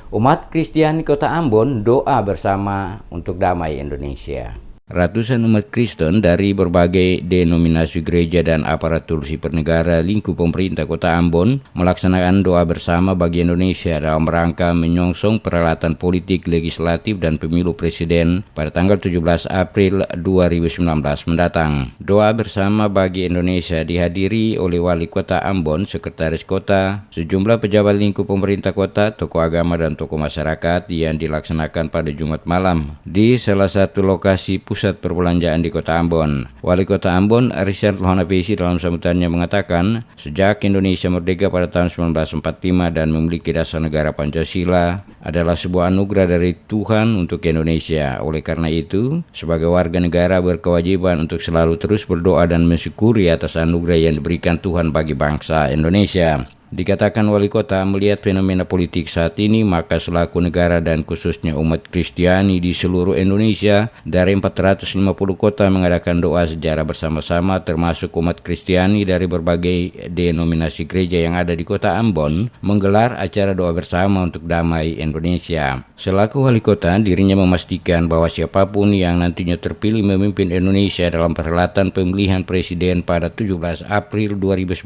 Umat Kristiani Kota Ambon doa bersama untuk damai Indonesia. Ratusan umat Kristen dari berbagai denominasi gereja dan aparatur sipil negara lingkup pemerintah Kota Ambon melaksanakan doa bersama bagi Indonesia dalam rangka menyongsong perhelatan politik legislatif dan pemilu presiden pada tanggal 17 April 2019 mendatang. Doa bersama bagi Indonesia dihadiri oleh Wali Kota Ambon, Sekretaris Kota, sejumlah pejabat lingkup pemerintah kota, tokoh agama dan tokoh masyarakat yang dilaksanakan pada Jumat malam di salah satu lokasi pusat perbelanjaan di Kota Ambon. Wali Kota Ambon, Richard Lohanapesi, dalam sambutannya mengatakan, sejak Indonesia merdeka pada tahun 1945 dan memiliki dasar negara Pancasila adalah sebuah anugerah dari Tuhan untuk Indonesia. Oleh karena itu, sebagai warga negara berkewajiban untuk selalu terus berdoa dan mensyukuri atas anugerah yang diberikan Tuhan bagi bangsa Indonesia. Dikatakan wali kota, melihat fenomena politik saat ini, maka selaku negara dan khususnya umat Kristiani di seluruh Indonesia dari 450 kota mengadakan doa secara bersama-sama, termasuk umat Kristiani dari berbagai denominasi gereja yang ada di Kota Ambon menggelar acara doa bersama untuk damai Indonesia. Selaku wali kota, dirinya memastikan bahwa siapapun yang nantinya terpilih memimpin Indonesia dalam perhelatan pemilihan presiden pada 17 April 2019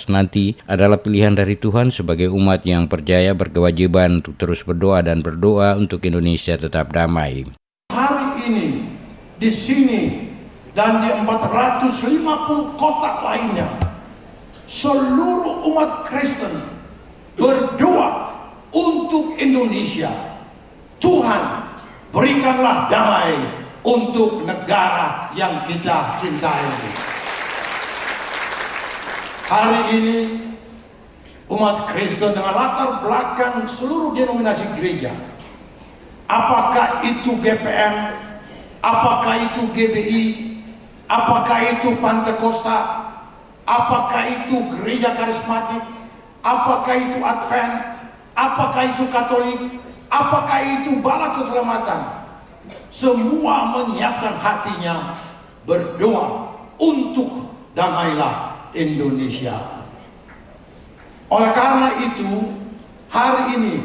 nanti adalah pilihan dari Tuhan. Sebagai umat yang percaya berkewajiban untuk terus berdoa dan berdoa untuk Indonesia tetap damai. Hari ini di sini dan di 450 kota lainnya, seluruh umat Kristen berdoa untuk Indonesia. Tuhan, berikanlah damai untuk negara yang kita cintai. Hari ini umat Kristen dengan latar belakang seluruh denominasi gereja, apakah itu GPM, apakah itu GBI, apakah itu Pantekosta, apakah itu gereja karismatik, apakah itu Advent, apakah itu Katolik, apakah itu Bala Keselamatan, semua menyiapkan hatinya berdoa untuk damailah Indonesia. Oleh karena itu, hari ini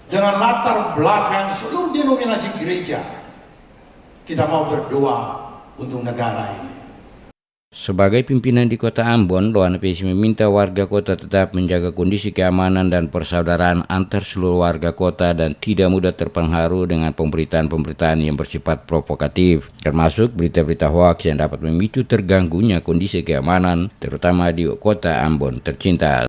dengan latar belakang seluruh denominasi gereja, kita mau berdoa untuk negara ini. Sebagai pimpinan di Kota Ambon, Lohanapesi meminta warga kota tetap menjaga kondisi keamanan dan persaudaraan antar seluruh warga kota dan tidak mudah terpengaruh dengan pemberitaan-pemberitaan yang bersifat provokatif, termasuk berita-berita hoaks yang dapat memicu terganggunya kondisi keamanan, terutama di Kota Ambon tercinta.